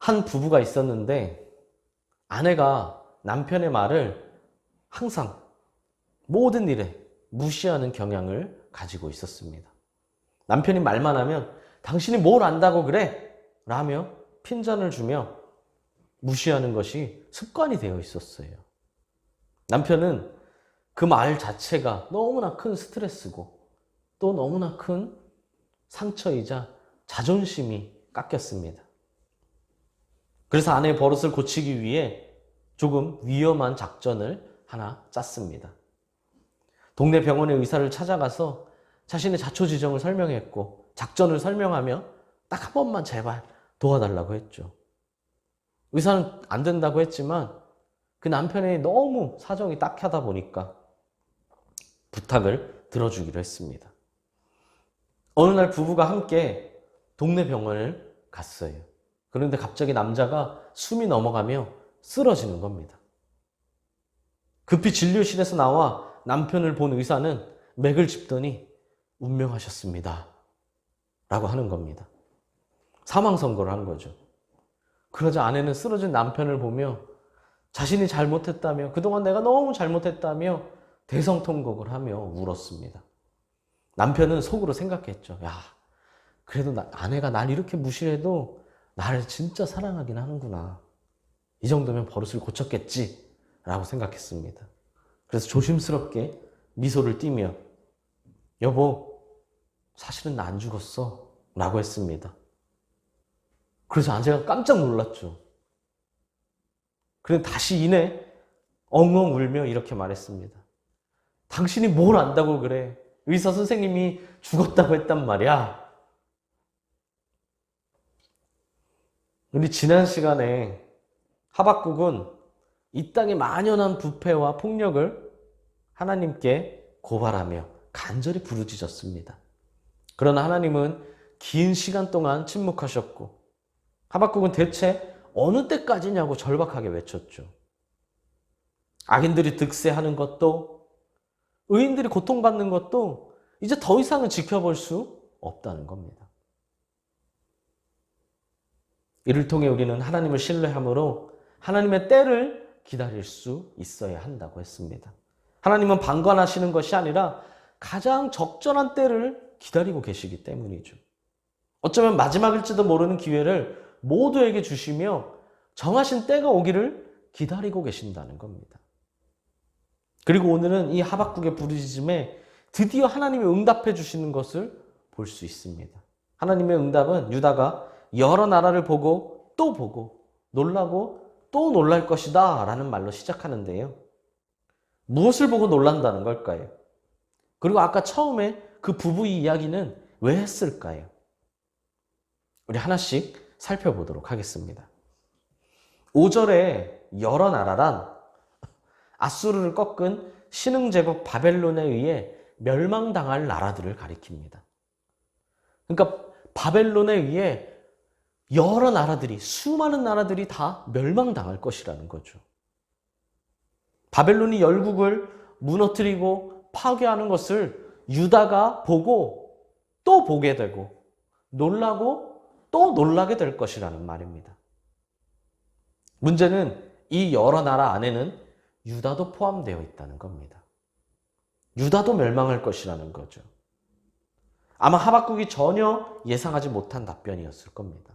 한 부부가 있었는데 아내가 남편의 말을 항상 모든 일에 무시하는 경향을 가지고 있었습니다. 남편이 말만 하면 당신이 뭘 안다고 그래? 라며 핀잔을 주며 무시하는 것이 습관이 되어 있었어요. 남편은 그 말 자체가 너무나 큰 스트레스고 또 너무나 큰 상처이자 자존심이 깎였습니다. 그래서 아내의 버릇을 고치기 위해 조금 위험한 작전을 하나 짰습니다. 동네 병원의 의사를 찾아가서 자신의 자초지종을 설명했고 작전을 설명하며 딱 한 번만 제발 도와달라고 했죠. 의사는 안 된다고 했지만 그 남편이 너무 사정이 딱하다 보니까 부탁을 들어주기로 했습니다. 어느 날 부부가 함께 동네 병원을 갔어요. 그런데 갑자기 남자가 숨이 넘어가며 쓰러지는 겁니다. 급히 진료실에서 나와 남편을 본 의사는 맥을 짚더니 운명하셨습니다 라고 하는 겁니다. 사망 선고를 한 거죠. 그러자 아내는 쓰러진 남편을 보며 자신이 잘못했다며 그동안 내가 너무 잘못했다며 대성통곡을 하며 울었습니다. 남편은 속으로 생각했죠. 야, 그래도 아내가 날 이렇게 무시해도 나를 진짜 사랑하긴 하는구나. 이 정도면 버릇을 고쳤겠지 라고 생각했습니다. 그래서 조심스럽게 미소를 띠며 여보, 사실은 나 안 죽었어 라고 했습니다. 그래서 아내가 깜짝 놀랐죠. 그래서 다시 이내 엉엉 울며 이렇게 말했습니다. 당신이 뭘 안다고 그래. 의사 선생님이 죽었다고 했단 말이야. 우리 지난 시간에 하박국은 이 땅의 만연한 부패와 폭력을 하나님께 고발하며 간절히 부르짖었습니다. 그러나 하나님은 긴 시간 동안 침묵하셨고 하박국은 대체 어느 때까지냐고 절박하게 외쳤죠. 악인들이 득세하는 것도 의인들이 고통받는 것도 이제 더 이상은 지켜볼 수 없다는 겁니다. 이를 통해 우리는 하나님을 신뢰함으로 하나님의 때를 기다릴 수 있어야 한다고 했습니다. 하나님은 방관하시는 것이 아니라 가장 적절한 때를 기다리고 계시기 때문이죠. 어쩌면 마지막일지도 모르는 기회를 모두에게 주시며 정하신 때가 오기를 기다리고 계신다는 겁니다. 그리고 오늘은 이 하박국의 부르짖음에 드디어 하나님이 응답해 주시는 것을 볼 수 있습니다. 하나님의 응답은 유다가 여러 나라를 보고 또 보고 놀라고 또 놀랄 것이다 라는 말로 시작하는데요. 무엇을 보고 놀란다는 걸까요? 그리고 아까 처음에 그 부부의 이야기는 왜 했을까요? 우리 하나씩 살펴보도록 하겠습니다. 5절에 여러 나라란 아수르를 꺾은 신흥제국 바벨론에 의해 멸망당할 나라들을 가리킵니다. 그러니까 바벨론에 의해 여러 나라들이, 수많은 나라들이 다 멸망당할 것이라는 거죠. 바벨론이 열국을 무너뜨리고 파괴하는 것을 유다가 보고 또 보게 되고 놀라고 또 놀라게 될 것이라는 말입니다. 문제는 이 여러 나라 안에는 유다도 포함되어 있다는 겁니다. 유다도 멸망할 것이라는 거죠. 아마 하박국이 전혀 예상하지 못한 답변이었을 겁니다.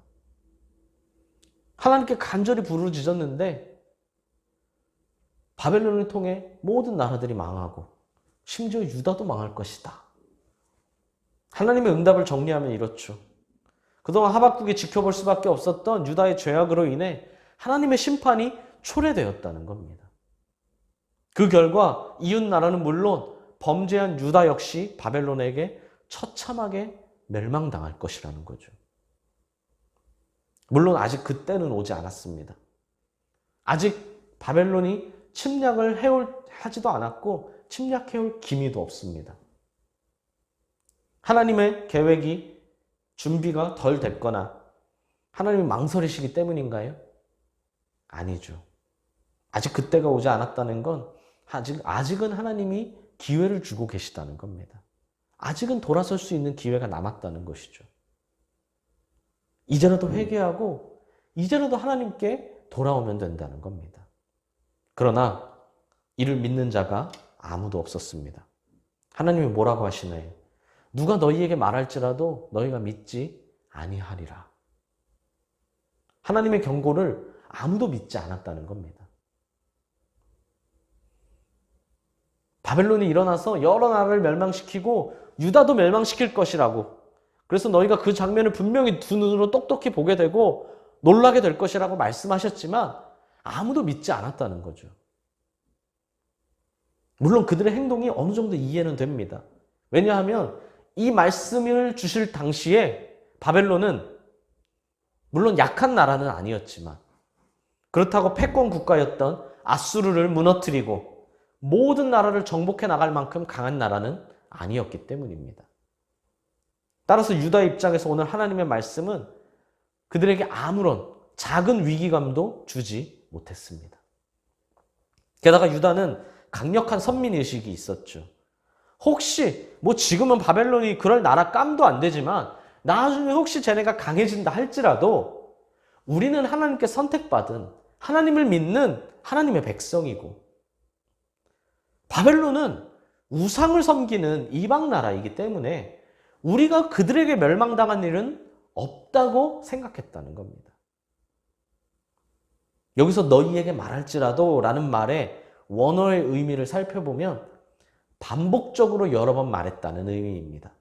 하나님께 간절히 부르짖었는데 바벨론을 통해 모든 나라들이 망하고 심지어 유다도 망할 것이다. 하나님의 응답을 정리하면 이렇죠. 그동안 하박국이 지켜볼 수밖에 없었던 유다의 죄악으로 인해 하나님의 심판이 초래되었다는 겁니다. 그 결과 이웃 나라는 물론 범죄한 유다 역시 바벨론에게 처참하게 멸망당할 것이라는 거죠. 물론 아직 그때는 오지 않았습니다. 아직 바벨론이 침략을 하지도 않았고 침략해올 기미도 없습니다. 하나님의 계획이 준비가 덜 됐거나 하나님이 망설이시기 때문인가요? 아니죠. 아직 그때가 오지 않았다는 건 아직은 하나님이 기회를 주고 계시다는 겁니다. 아직은 돌아설 수 있는 기회가 남았다는 것이죠. 이제라도 회개하고 이제라도 하나님께 돌아오면 된다는 겁니다. 그러나 이를 믿는 자가 아무도 없었습니다. 하나님이 뭐라고 하시나요? 누가 너희에게 말할지라도 너희가 믿지 아니하리라. 하나님의 경고를 아무도 믿지 않았다는 겁니다. 바벨론이 일어나서 여러 나라를 멸망시키고 유다도 멸망시킬 것이라고, 그래서 너희가 그 장면을 분명히 두 눈으로 똑똑히 보게 되고 놀라게 될 것이라고 말씀하셨지만 아무도 믿지 않았다는 거죠. 물론 그들의 행동이 어느 정도 이해는 됩니다. 왜냐하면 이 말씀을 주실 당시에 바벨론은 물론 약한 나라는 아니었지만 그렇다고 패권 국가였던 아수르를 무너뜨리고 모든 나라를 정복해 나갈 만큼 강한 나라는 아니었기 때문입니다. 따라서 유다의 입장에서 오늘 하나님의 말씀은 그들에게 아무런 작은 위기감도 주지 못했습니다. 게다가 유다는 강력한 선민의식이 있었죠. 혹시 지금은 바벨론이 그럴 나라 깜도 안 되지만 나중에 혹시 쟤네가 강해진다 할지라도 우리는 하나님께 선택받은 하나님을 믿는 하나님의 백성이고 바벨론은 우상을 섬기는 이방 나라이기 때문에 우리가 그들에게 멸망당한 일은 없다고 생각했다는 겁니다. 여기서 너희에게 말할지라도 라는 말의 원어의 의미를 살펴보면 반복적으로 여러 번 말했다는 의미입니다.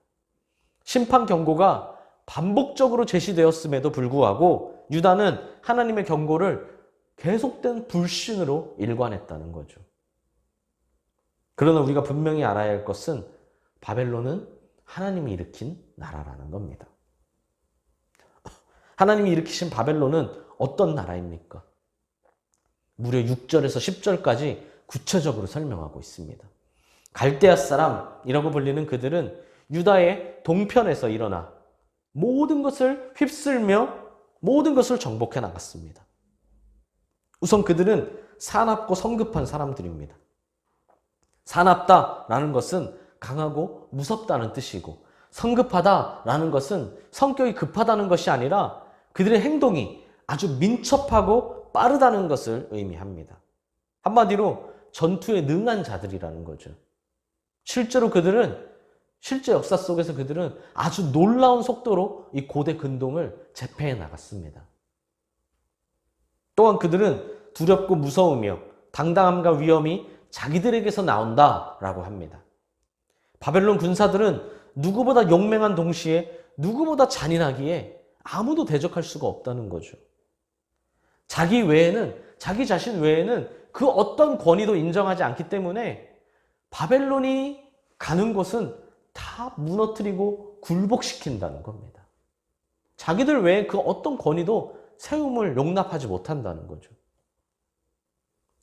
심판 경고가 반복적으로 제시되었음에도 불구하고 유다는 하나님의 경고를 계속된 불신으로 일관했다는 거죠. 그러나 우리가 분명히 알아야 할 것은 바벨론은 하나님이 일으킨 나라라는 겁니다. 하나님이 일으키신 바벨론은 어떤 나라입니까? 무려 6절에서 10절까지 구체적으로 설명하고 있습니다. 갈대아 사람이라고 불리는 그들은 유다의 동편에서 일어나 모든 것을 휩쓸며 모든 것을 정복해 나갔습니다. 우선 그들은 사납고 성급한 사람들입니다. 사납다라는 것은 강하고 무섭다는 뜻이고 성급하다라는 것은 성격이 급하다는 것이 아니라 그들의 행동이 아주 민첩하고 빠르다는 것을 의미합니다. 한마디로 전투에 능한 자들이라는 거죠. 실제 역사 속에서 그들은 아주 놀라운 속도로 이 고대 근동을 제패해 나갔습니다. 또한 그들은 두렵고 무서우며 당당함과 위엄이 자기들에게서 나온다라고 합니다. 바벨론 군사들은 누구보다 용맹한 동시에 누구보다 잔인하기에 아무도 대적할 수가 없다는 거죠. 자기 자신 외에는 그 어떤 권위도 인정하지 않기 때문에 바벨론이 가는 곳은 다 무너뜨리고 굴복시킨다는 겁니다. 자기들 외에 그 어떤 권위도 세움을 용납하지 못한다는 거죠.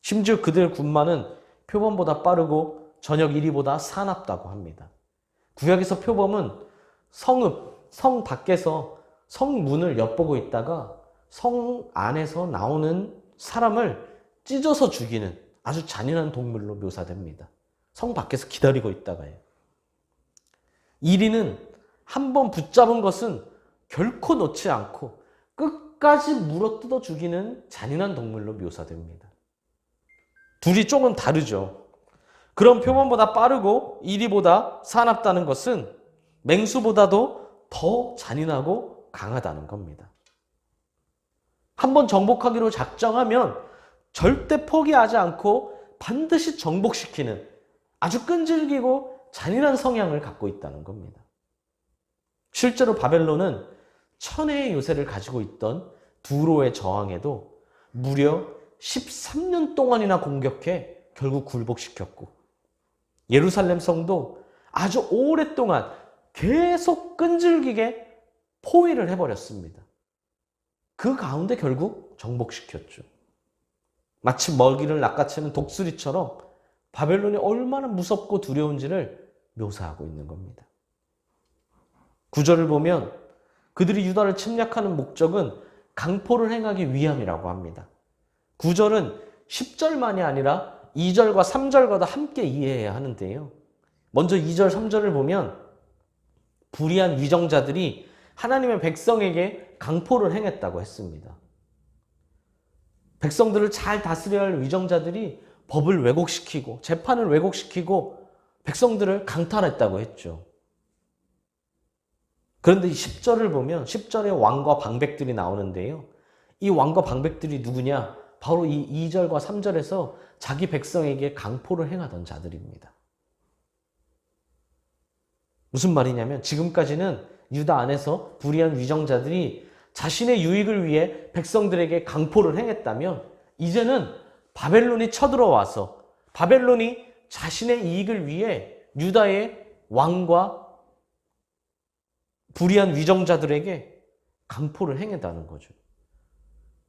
심지어 그들의 군마는 표범보다 빠르고 저녁 이리보다 사납다고 합니다. 구약에서 표범은 성 밖에서 성문을 엿보고 있다가 성 안에서 나오는 사람을 찢어서 죽이는 아주 잔인한 동물로 묘사됩니다. 성 밖에서 기다리고 있다가요. 1위는 한 번 붙잡은 것은 결코 놓지 않고 끝까지 물어뜯어 죽이는 잔인한 동물로 묘사됩니다. 둘이 조금 다르죠. 그런 표범보다 빠르고 1위보다 사납다는 것은 맹수보다도 더 잔인하고 강하다는 겁니다. 한번 정복하기로 작정하면 절대 포기하지 않고 반드시 정복시키는 아주 끈질기고 잔인한 성향을 갖고 있다는 겁니다. 실제로 바벨론은 천혜의 요새를 가지고 있던 두로의 저항에도 무려 13년 동안이나 공격해 결국 굴복시켰고 예루살렘 성도 아주 오랫동안 계속 끈질기게 포위를 해버렸습니다. 그 가운데 결국 정복시켰죠. 마치 먹이를 낚아채는 독수리처럼 바벨론이 얼마나 무섭고 두려운지를 묘사하고 있는 겁니다. 9절을 보면 그들이 유다를 침략하는 목적은 강포를 행하기 위함이라고 합니다. 9절은 10절만이 아니라 2절과 3절과도 함께 이해해야 하는데요. 먼저 2절, 3절을 보면 불의한 위정자들이 하나님의 백성에게 강포를 행했다고 했습니다. 백성들을 잘 다스려야 할 위정자들이 법을 왜곡시키고 재판을 왜곡시키고 백성들을 강탈했다고 했죠. 그런데 이 10절을 보면 10절에 왕과 방백들이 나오는데요. 이 왕과 방백들이 누구냐? 바로 이 2절과 3절에서 자기 백성에게 강포를 행하던 자들입니다. 무슨 말이냐면 지금까지는 유다 안에서 불의한 위정자들이 자신의 유익을 위해 백성들에게 강포를 행했다면 이제는 바벨론이 쳐들어와서 바벨론이 자신의 이익을 위해 유다의 왕과 불의한 위정자들에게 강포를 행했다는 거죠.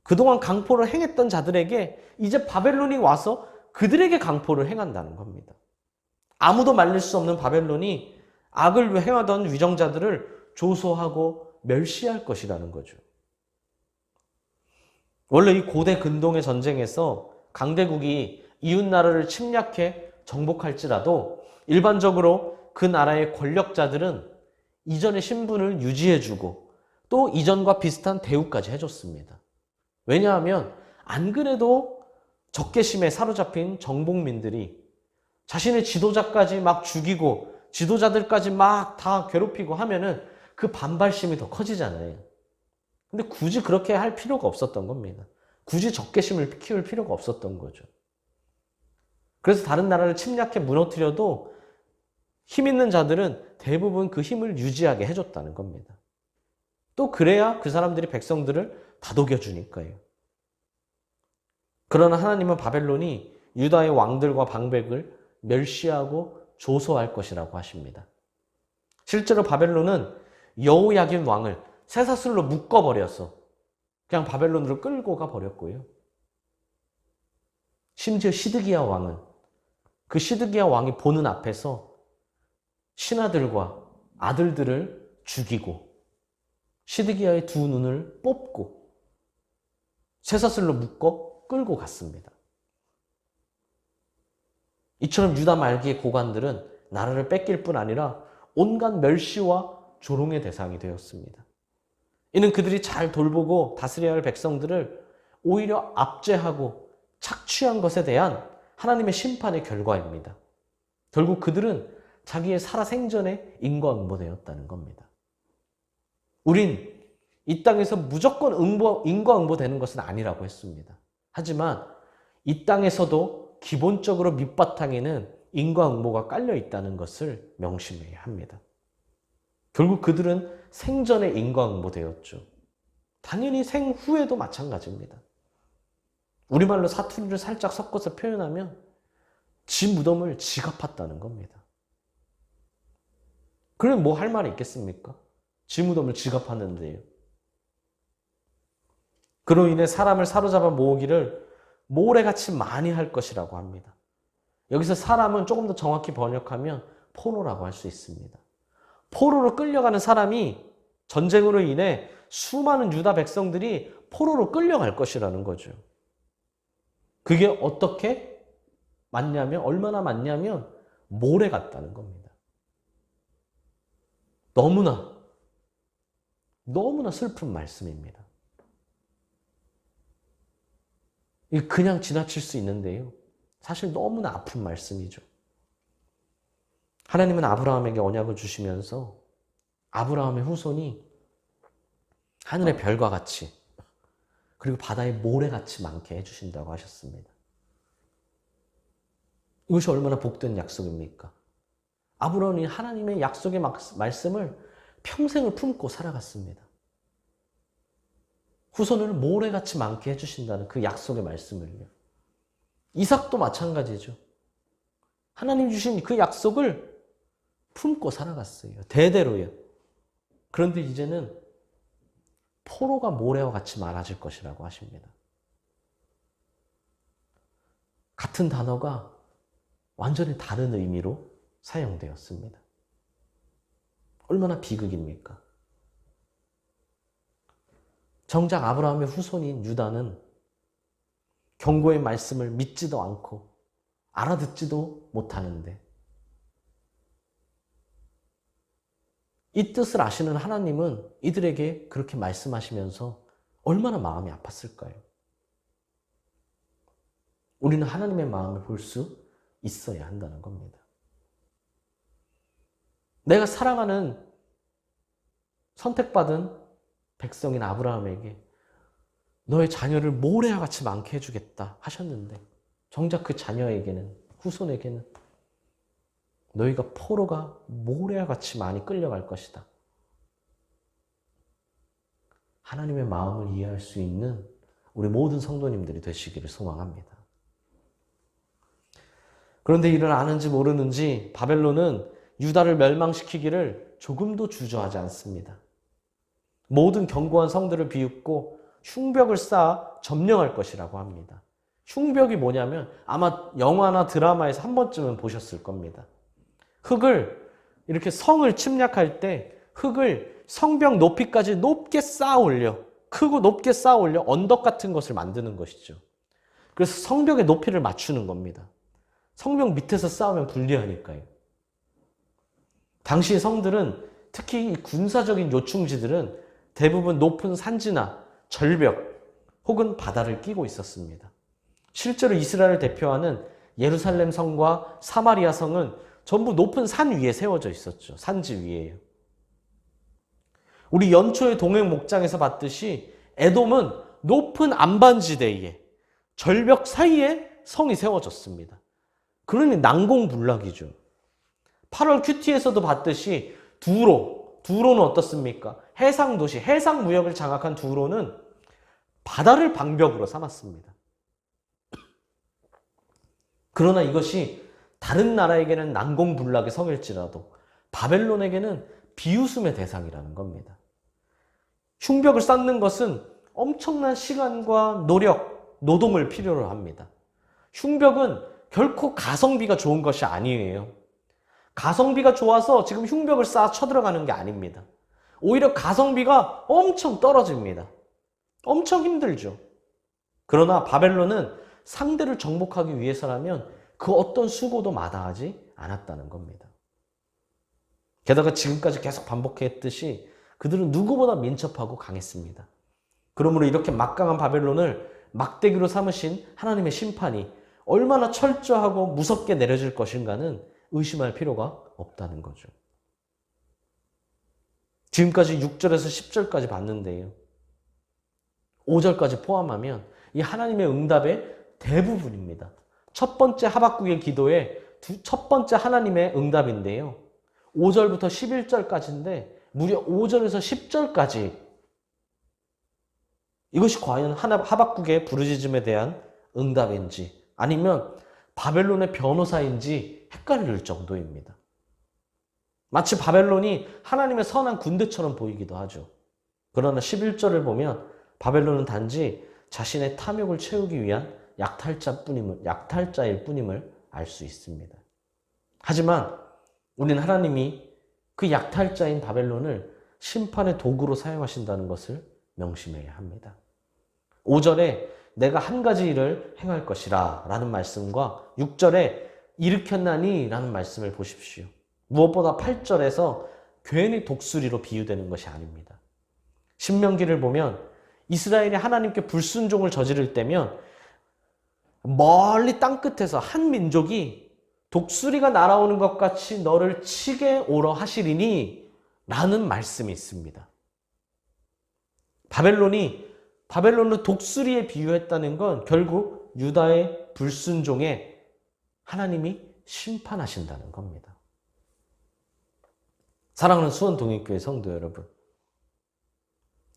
그동안 강포를 행했던 자들에게 이제 바벨론이 와서 그들에게 강포를 행한다는 겁니다. 아무도 말릴 수 없는 바벨론이 악을 행하던 위정자들을 조소하고 멸시할 것이라는 거죠. 원래 이 고대 근동의 전쟁에서 강대국이 이웃나라를 침략해 정복할지라도 일반적으로 그 나라의 권력자들은 이전의 신분을 유지해주고 또 이전과 비슷한 대우까지 해줬습니다. 왜냐하면 안 그래도 적개심에 사로잡힌 정복민들이 자신의 지도자까지 막 죽이고 지도자들까지 막 다 괴롭히고 하면은 그 반발심이 더 커지잖아요. 근데 굳이 그렇게 할 필요가 없었던 겁니다. 굳이 적개심을 키울 필요가 없었던 거죠. 그래서 다른 나라를 침략해 무너뜨려도 힘 있는 자들은 대부분 그 힘을 유지하게 해줬다는 겁니다. 또 그래야 그 사람들이 백성들을 다독여주니까요. 그러나 하나님은 바벨론이 유다의 왕들과 방백을 멸시하고 조소할 것이라고 하십니다. 실제로 바벨론은 여호야긴 왕을 쇠사슬로 묶어버려서 그냥 바벨론으로 끌고 가버렸고요. 심지어 시드기야 왕은 그 시드기야 왕이 보는 앞에서 신하들과 아들들을 죽이고 시드기야의 두 눈을 뽑고 쇠사슬로 묶어 끌고 갔습니다. 이처럼 유다 말기의 고관들은 나라를 뺏길 뿐 아니라 온갖 멸시와 조롱의 대상이 되었습니다. 이는 그들이 잘 돌보고 다스려야 할 백성들을 오히려 압제하고 착취한 것에 대한 하나님의 심판의 결과입니다. 결국 그들은 자기의 살아생전에 인과응보되었다는 겁니다. 우린 이 땅에서 무조건 인과응보되는 것은 아니라고 했습니다. 하지만 이 땅에서도 기본적으로 밑바탕에는 인과응보가 깔려 있다는 것을 명심해야 합니다. 결국 그들은 생전에 인과응보되었죠. 당연히 생후에도 마찬가지입니다. 우리말로 사투리를 살짝 섞어서 표현하면 지 무덤을 지가 팠다는 겁니다. 그럼 뭐 할 말이 있겠습니까? 지 무덤을 지가 팠는데요. 그로 인해 사람을 사로잡아 모으기를 모래같이 많이 할 것이라고 합니다. 여기서 사람은 조금 더 정확히 번역하면 포로라고 할 수 있습니다. 포로로 끌려가는 사람이 전쟁으로 인해 수많은 유다 백성들이 포로로 끌려갈 것이라는 거죠. 그게 어떻게 맞냐면, 얼마나 맞냐면 모래 같다는 겁니다. 너무나 슬픈 말씀입니다. 이게 그냥 지나칠 수 있는데요. 사실 너무나 아픈 말씀이죠. 하나님은 아브라함에게 언약을 주시면서 아브라함의 후손이 하늘의 별과 같이 그리고 바다의 모래같이 많게 해주신다고 하셨습니다. 이것이 얼마나 복된 약속입니까? 아브라함이 하나님의 약속의 말씀을 평생을 품고 살아갔습니다. 후손을 모래같이 많게 해주신다는 그 약속의 말씀을요. 이삭도 마찬가지죠. 하나님 주신 그 약속을 품고 살아갔어요. 대대로요. 그런데 이제는 포로가 모래와 같이 많아질 것이라고 하십니다. 같은 단어가 완전히 다른 의미로 사용되었습니다. 얼마나 비극입니까? 정작 아브라함의 후손인 유다는 경고의 말씀을 믿지도 않고 알아듣지도 못하는데 이 뜻을 아시는 하나님은 이들에게 그렇게 말씀하시면서 얼마나 마음이 아팠을까요? 우리는 하나님의 마음을 볼 수 있어야 한다는 겁니다. 내가 사랑하는 선택받은 백성인 아브라함에게 너의 자녀를 모래와 같이 많게 해주겠다 하셨는데 정작 그 자녀에게는, 후손에게는 너희가 포로가 모래와 같이 많이 끌려갈 것이다. 하나님의 마음을 이해할 수 있는 우리 모든 성도님들이 되시기를 소망합니다. 그런데 이를 아는지 모르는지 바벨론은 유다를 멸망시키기를 조금도 주저하지 않습니다. 모든 견고한 성들을 비웃고 흉벽을 쌓아 점령할 것이라고 합니다. 흉벽이 뭐냐면 아마 영화나 드라마에서 한 번쯤은 보셨을 겁니다. 흙을 이렇게 성을 침략할 때 흙을 성벽 높이까지 높게 쌓아 올려, 크고 높게 쌓아 올려 언덕 같은 것을 만드는 것이죠. 그래서 성벽의 높이를 맞추는 겁니다. 성벽 밑에서 쌓으면 불리하니까요. 당시 성들은, 특히 이 군사적인 요충지들은 대부분 높은 산지나 절벽 혹은 바다를 끼고 있었습니다. 실제로 이스라엘을 대표하는 예루살렘 성과 사마리아 성은 전부 높은 산 위에 세워져 있었죠. 산지 위에요. 우리 연초에 동행 목장에서 봤듯이 에돔은 높은 안반지대에 절벽 사이에 성이 세워졌습니다. 그러니 난공불락이죠. 8월 큐티에서도 봤듯이 두로는 어떻습니까? 해상도시, 해상무역을 장악한 두로는 바다를 방벽으로 삼았습니다. 그러나 이것이 다른 나라에게는 난공불락의 성일지라도 바벨론에게는 비웃음의 대상이라는 겁니다. 흉벽을 쌓는 것은 엄청난 시간과 노력, 노동을 필요로 합니다. 흉벽은 결코 가성비가 좋은 것이 아니에요. 가성비가 좋아서 지금 흉벽을 쌓아 쳐들어가는 게 아닙니다. 오히려 가성비가 엄청 떨어집니다. 엄청 힘들죠. 그러나 바벨론은 상대를 정복하기 위해서라면 그 어떤 수고도 마다하지 않았다는 겁니다. 게다가 지금까지 계속 반복했듯이 그들은 누구보다 민첩하고 강했습니다. 그러므로 이렇게 막강한 바벨론을 막대기로 삼으신 하나님의 심판이 얼마나 철저하고 무섭게 내려질 것인가는 의심할 필요가 없다는 거죠. 지금까지 6절에서 10절까지 봤는데요. 5절까지 포함하면 이 하나님의 응답의 대부분입니다. 첫 번째 하박국의 기도의 첫 번째 하나님의 응답인데요. 5절부터 11절까지인데 무려 5절에서 10절까지 이것이 과연 하박국의 부르짖음에 대한 응답인지 아니면 바벨론의 변호사인지 헷갈릴 정도입니다. 마치 바벨론이 하나님의 선한 군대처럼 보이기도 하죠. 그러나 11절을 보면 바벨론은 단지 자신의 탐욕을 채우기 위한 약탈자일 뿐임을 알 수 있습니다. 하지만 우리는 하나님이 그 약탈자인 바벨론을 심판의 도구로 사용하신다는 것을 명심해야 합니다. 5절에 내가 한 가지 일을 행할 것이라 라는 말씀과 6절에 일으켰나니 라는 말씀을 보십시오. 무엇보다 8절에서 괜히 독수리로 비유되는 것이 아닙니다. 신명기를 보면 이스라엘이 하나님께 불순종을 저지를 때면 멀리 땅끝에서 한 민족이 독수리가 날아오는 것 같이 너를 치게 오러 하시리니 라는 말씀이 있습니다. 바벨론을 독수리에 비유했다는 건 결국 유다의 불순종에 하나님이 심판하신다는 겁니다. 사랑하는 수원동익교회 성도 여러분,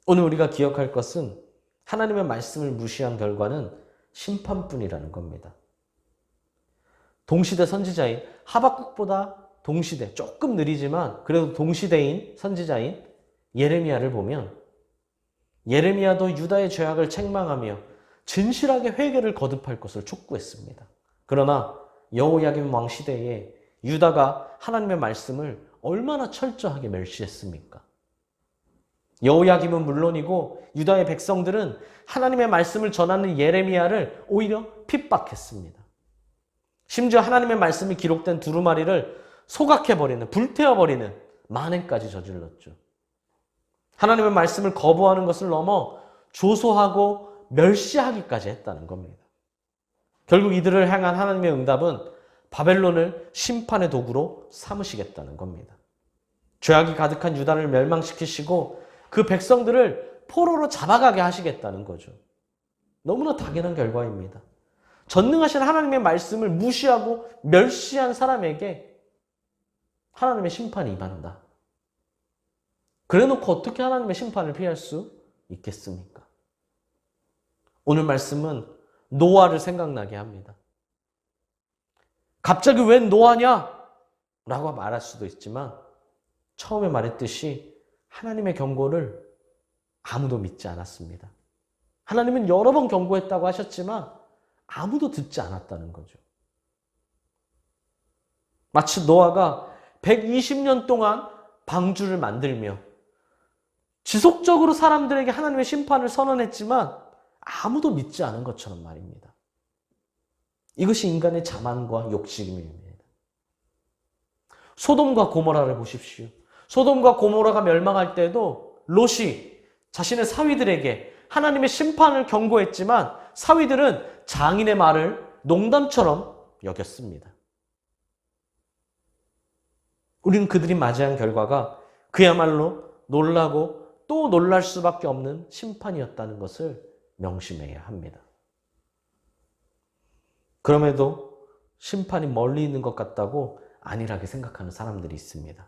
오늘 우리가 기억할 것은 하나님의 말씀을 무시한 결과는 심판뿐이라는 겁니다. 동시대 선지자인 하박국보다 동시대, 조금 느리지만 그래도 동시대인 선지자인 예레미야를 보면 예레미야도 유다의 죄악을 책망하며 진실하게 회개를 거듭할 것을 촉구했습니다. 그러나 여호야김 왕 시대에 유다가 하나님의 말씀을 얼마나 철저하게 멸시했습니까? 여호야김은 물론이고 유다의 백성들은 하나님의 말씀을 전하는 예레미야를 오히려 핍박했습니다. 심지어 하나님의 말씀이 기록된 두루마리를 소각해버리는, 불태워버리는 만행까지 저질렀죠. 하나님의 말씀을 거부하는 것을 넘어 조소하고 멸시하기까지 했다는 겁니다. 결국 이들을 향한 하나님의 응답은 바벨론을 심판의 도구로 삼으시겠다는 겁니다. 죄악이 가득한 유다를 멸망시키시고 그 백성들을 포로로 잡아가게 하시겠다는 거죠. 너무나 당연한 결과입니다. 전능하신 하나님의 말씀을 무시하고 멸시한 사람에게 하나님의 심판이 임한다. 그래놓고 어떻게 하나님의 심판을 피할 수 있겠습니까? 오늘 말씀은 노아를 생각나게 합니다. 갑자기 웬 노아냐? 라고 말할 수도 있지만 처음에 말했듯이 하나님의 경고를 아무도 믿지 않았습니다. 하나님은 여러 번 경고했다고 하셨지만 아무도 듣지 않았다는 거죠. 마치 노아가 120년 동안 방주를 만들며 지속적으로 사람들에게 하나님의 심판을 선언했지만 아무도 믿지 않은 것처럼 말입니다. 이것이 인간의 자만과 욕심입니다. 소돔과 고모라를 보십시오. 소돔과 고모라가 멸망할 때도 롯이 자신의 사위들에게 하나님의 심판을 경고했지만 사위들은 장인의 말을 농담처럼 여겼습니다. 우리는 그들이 맞이한 결과가 그야말로 놀라고 또 놀랄 수밖에 없는 심판이었다는 것을 명심해야 합니다. 그럼에도 심판이 멀리 있는 것 같다고 안일하게 생각하는 사람들이 있습니다.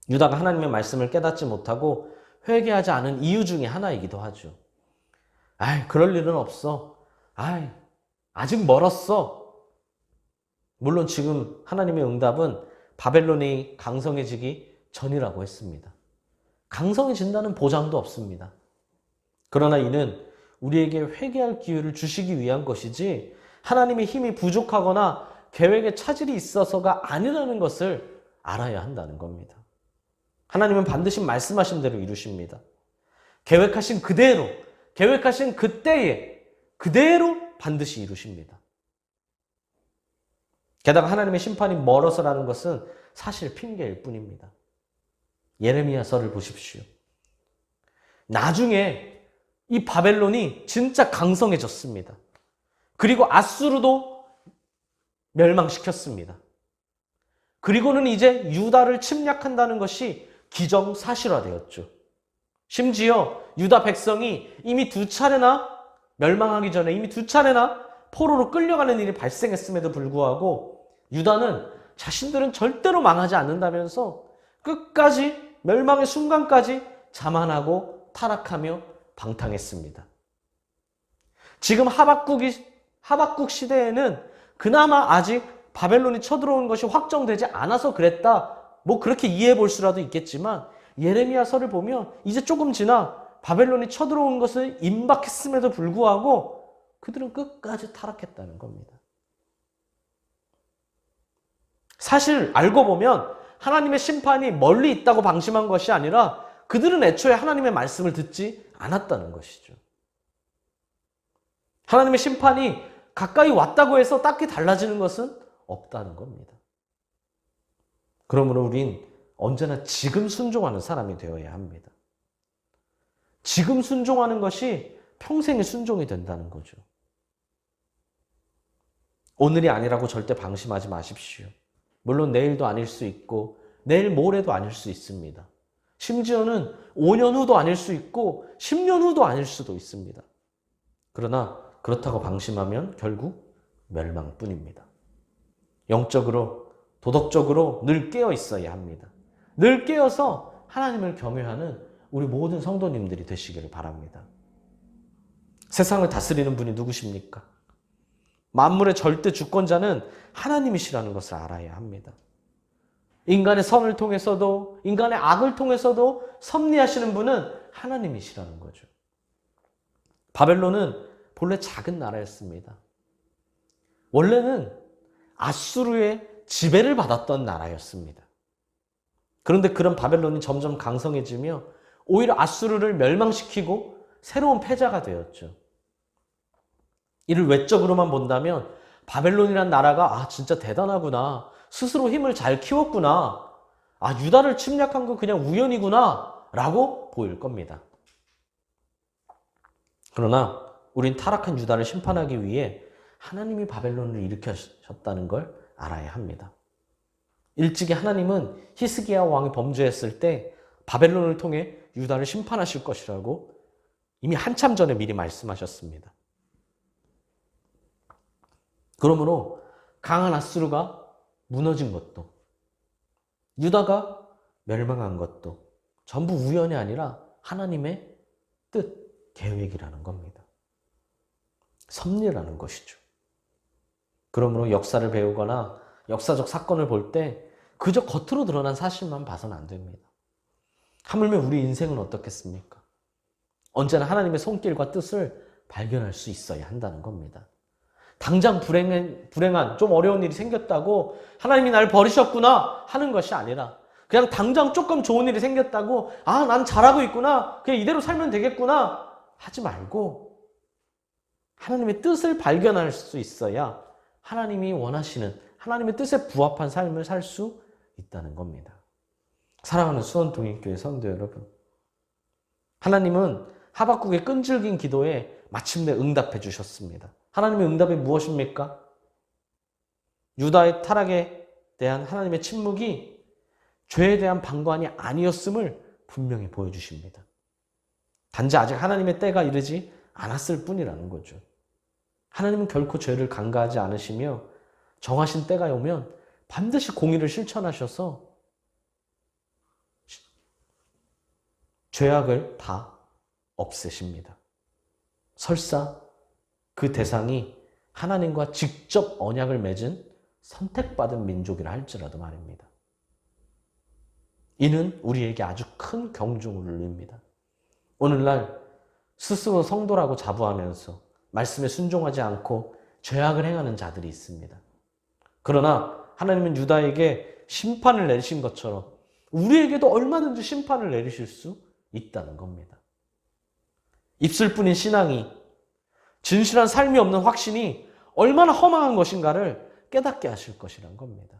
유다가 하나님의 말씀을 깨닫지 못하고 회개하지 않은 이유 중에 하나이기도 하죠. 그럴 일은 없어. 아직 멀었어. 물론 지금 하나님의 응답은 바벨론이 강성해지기 전이라고 했습니다. 강성해진다는 보장도 없습니다. 그러나 이는 우리에게 회개할 기회를 주시기 위한 것이지 하나님의 힘이 부족하거나 계획에 차질이 있어서가 아니라는 것을 알아야 한다는 겁니다. 하나님은 반드시 말씀하신 대로 이루십니다. 계획하신 그대로, 계획하신 그때에 그대로 반드시 이루십니다. 게다가 하나님의 심판이 멀어서라는 것은 사실 핑계일 뿐입니다. 예레미야서를 보십시오. 나중에 이 바벨론이 진짜 강성해졌습니다. 그리고 아수르도 멸망시켰습니다. 그리고는 이제 유다를 침략한다는 것이 기정사실화되었죠. 심지어 유다 백성이 이미 2차례나 멸망하기 전에 이미 2차례나 포로로 끌려가는 일이 발생했음에도 불구하고 유다는 자신들은 절대로 망하지 않는다면서 끝까지 멸망의 순간까지 자만하고 타락하며 방탕했습니다. 지금 하박국 시대에는 그나마 아직 바벨론이 쳐들어온 것이 확정되지 않아서 그랬다. 그렇게 이해해 볼 수라도 있겠지만 예레미야서를 보면 이제 조금 지나 바벨론이 쳐들어온 것을 임박했음에도 불구하고 그들은 끝까지 타락했다는 겁니다. 사실 알고 보면 하나님의 심판이 멀리 있다고 방심한 것이 아니라 그들은 애초에 하나님의 말씀을 듣지 않았다는 것이죠. 하나님의 심판이 가까이 왔다고 해서 딱히 달라지는 것은 없다는 겁니다. 그러므로 우린 언제나 지금 순종하는 사람이 되어야 합니다. 지금 순종하는 것이 평생의 순종이 된다는 거죠. 오늘이 아니라고 절대 방심하지 마십시오. 물론 내일도 아닐 수 있고 내일 모레도 아닐 수 있습니다. 심지어는 5년 후도 아닐 수 있고 10년 후도 아닐 수도 있습니다. 그러나 그렇다고 방심하면 결국 멸망뿐입니다. 영적으로, 도덕적으로 늘 깨어 있어야 합니다. 늘 깨어서 하나님을 경외하는 우리 모든 성도님들이 되시기를 바랍니다. 세상을 다스리는 분이 누구십니까? 만물의 절대 주권자는 하나님이시라는 것을 알아야 합니다. 인간의 선을 통해서도 인간의 악을 통해서도 섭리하시는 분은 하나님이시라는 거죠. 바벨론은 본래 작은 나라였습니다. 원래는 아수르의 지배를 받았던 나라였습니다. 그런데 그런 바벨론이 점점 강성해지며 오히려 아수르를 멸망시키고 새로운 패자가 되었죠. 이를 외적으로만 본다면 바벨론이란 나라가 진짜 대단하구나. 스스로 힘을 잘 키웠구나. 유다를 침략한 건 그냥 우연이구나. 라고 보일 겁니다. 그러나 우린 타락한 유다를 심판하기 위해 하나님이 바벨론을 일으키셨다는 걸 알아야 합니다. 일찍이 하나님은 히스기야 왕이 범죄했을 때 바벨론을 통해 유다를 심판하실 것이라고 이미 한참 전에 미리 말씀하셨습니다. 그러므로 강한 아수르가 무너진 것도, 유다가 멸망한 것도 전부 우연이 아니라 하나님의 뜻, 계획이라는 겁니다. 섭리라는 것이죠. 그러므로 역사를 배우거나 역사적 사건을 볼 때 그저 겉으로 드러난 사실만 봐서는 안 됩니다. 하물며 우리 인생은 어떻겠습니까? 언제나 하나님의 손길과 뜻을 발견할 수 있어야 한다는 겁니다. 당장 불행한 좀 어려운 일이 생겼다고 하나님이 나를 버리셨구나 하는 것이 아니라 그냥 당장 조금 좋은 일이 생겼다고 난 잘하고 있구나, 그냥 이대로 살면 되겠구나 하지 말고 하나님의 뜻을 발견할 수 있어야 하나님이 원하시는 하나님의 뜻에 부합한 삶을 살 수 있다는 겁니다. 사랑하는 수원동인교회 성도 여러분, 하나님은 하박국의 끈질긴 기도에 마침내 응답해 주셨습니다. 하나님의 응답이 무엇입니까? 유다의 타락에 대한 하나님의 침묵이 죄에 대한 방관이 아니었음을 분명히 보여주십니다. 단지 아직 하나님의 때가 이르지 않았을 뿐이라는 거죠. 하나님은 결코 죄를 간과하지 않으시며 정하신 때가 오면 반드시 공의를 실천하셔서 죄악을 다 없애십니다. 설사 그 대상이 하나님과 직접 언약을 맺은 선택받은 민족이라 할지라도 말입니다. 이는 우리에게 아주 큰 경종을 울립니다. 오늘날 스스로 성도라고 자부하면서 말씀에 순종하지 않고 죄악을 행하는 자들이 있습니다. 그러나 하나님은 유다에게 심판을 내리신 것처럼 우리에게도 얼마든지 심판을 내리실 수 있다는 겁니다. 입술뿐인 신앙이, 진실한 삶이 없는 확신이 얼마나 허망한 것인가를 깨닫게 하실 것이란 겁니다.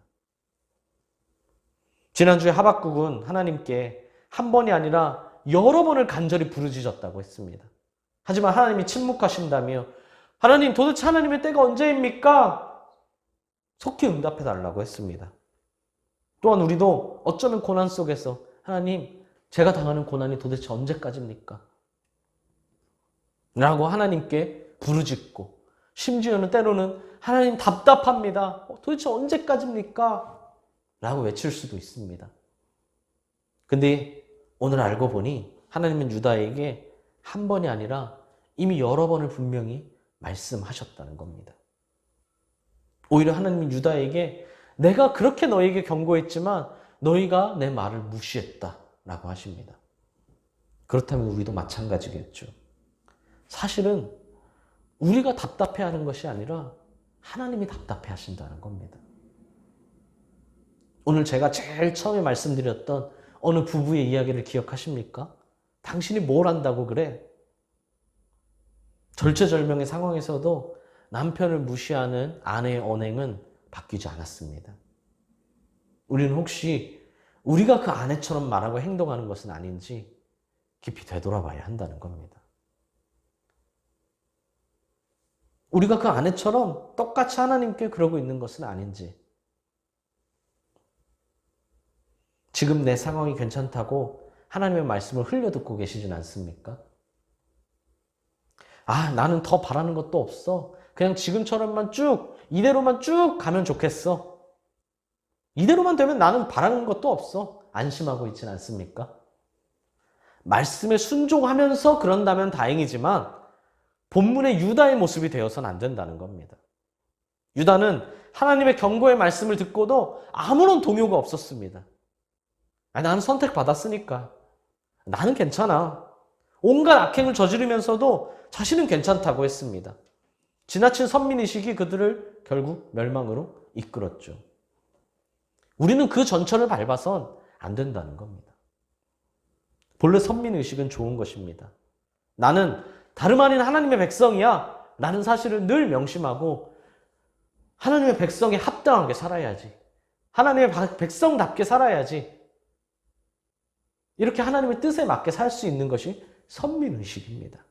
지난주에 하박국은 하나님께 한 번이 아니라 여러 번을 간절히 부르짖었다고 했습니다. 하지만 하나님이 침묵하신다며 하나님, 도대체 하나님의 때가 언제입니까? 속히 응답해 달라고 했습니다. 또한 우리도 어쩌면 고난 속에서 하나님, 제가 당하는 고난이 도대체 언제까지입니까? 라고 하나님께 부르짖고, 심지어는 때로는 하나님 답답합니다. 도대체 언제까지입니까? 라고 외칠 수도 있습니다. 근데 오늘 알고 보니 하나님은 유다에게 한 번이 아니라 이미 여러 번을 분명히 말씀하셨다는 겁니다. 오히려 하나님은 유다에게 내가 그렇게 너에게 경고했지만 너희가 내 말을 무시했다 라고 하십니다. 그렇다면 우리도 마찬가지겠죠. 사실은 우리가 답답해하는 것이 아니라 하나님이 답답해하신다는 겁니다. 오늘 제가 제일 처음에 말씀드렸던 어느 부부의 이야기를 기억하십니까? 당신이 뭘 안다고 그래? 절체절명의 상황에서도 남편을 무시하는 아내의 언행은 바뀌지 않았습니다. 우리는 혹시 우리가 그 아내처럼 말하고 행동하는 것은 아닌지 깊이 되돌아봐야 한다는 겁니다. 우리가 그 아내처럼 똑같이 하나님께 그러고 있는 것은 아닌지, 지금 내 상황이 괜찮다고 하나님의 말씀을 흘려듣고 계시진 않습니까? 나는 더 바라는 것도 없어. 그냥 지금처럼만 이대로만 쭉 가면 좋겠어. 이대로만 되면 나는 바라는 것도 없어. 안심하고 있진 않습니까? 말씀에 순종하면서 그런다면 다행이지만 본문의 유다의 모습이 되어서는 안 된다는 겁니다. 유다는 하나님의 경고의 말씀을 듣고도 아무런 동요가 없었습니다. 나는 선택받았으니까. 나는 괜찮아. 온갖 악행을 저지르면서도 자신은 괜찮다고 했습니다. 지나친 선민의식이 그들을 결국 멸망으로 이끌었죠. 우리는 그 전철을 밟아선 안 된다는 겁니다. 본래 선민의식은 좋은 것입니다. 나는 다름 아닌 하나님의 백성이야. 나는 사실을 늘 명심하고 하나님의 백성에 합당하게 살아야지. 하나님의 백성답게 살아야지. 이렇게 하나님의 뜻에 맞게 살 수 있는 것이 선민의식입니다.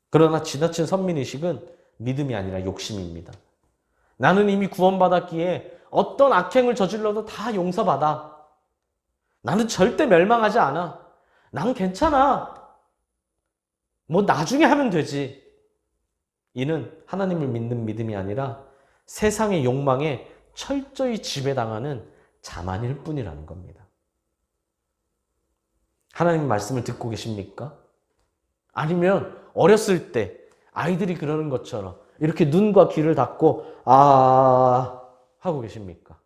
그러나 지나친 선민의식은 믿음이 아니라 욕심입니다. 나는 이미 구원받았기에 어떤 악행을 저질러도 다 용서받아. 나는 절대 멸망하지 않아. 난 괜찮아. 뭐 나중에 하면 되지. 이는 하나님을 믿는 믿음이 아니라 세상의 욕망에 철저히 지배당하는 자만일 뿐이라는 겁니다. 하나님 말씀을 듣고 계십니까? 아니면 어렸을 때 아이들이 그러는 것처럼 이렇게 눈과 귀를 닫고 하고 계십니까?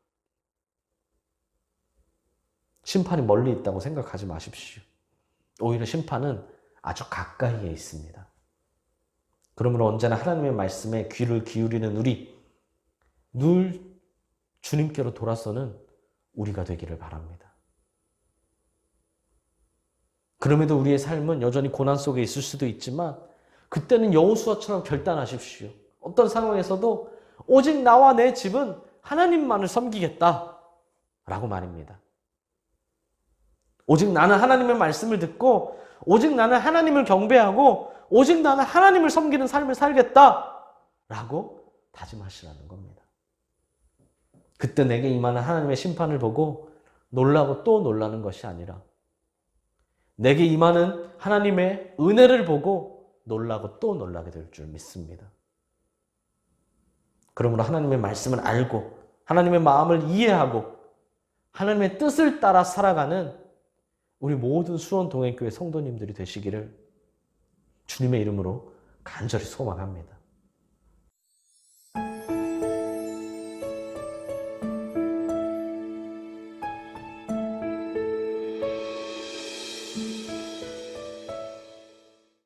심판이 멀리 있다고 생각하지 마십시오. 오히려 심판은 아주 가까이에 있습니다. 그러므로 언제나 하나님의 말씀에 귀를 기울이는 우리, 늘 주님께로 돌아서는 우리가 되기를 바랍니다. 그럼에도 우리의 삶은 여전히 고난 속에 있을 수도 있지만 그때는 여호수아처럼 결단하십시오. 어떤 상황에서도 오직 나와 내 집은 하나님만을 섬기겠다 라고 말입니다. 오직 나는 하나님의 말씀을 듣고 오직 나는 하나님을 경배하고 오직 나는 하나님을 섬기는 삶을 살겠다 라고 다짐하시라는 겁니다. 그때 내게 임하는 하나님의 심판을 보고 놀라고 또 놀라는 것이 아니라 내게 임하는 하나님의 은혜를 보고 놀라고 또 놀라게 될 줄 믿습니다. 그러므로 하나님의 말씀을 알고 하나님의 마음을 이해하고 하나님의 뜻을 따라 살아가는 우리 모든 수원동행교회 성도님들이 되시기를 주님의 이름으로 간절히 소망합니다.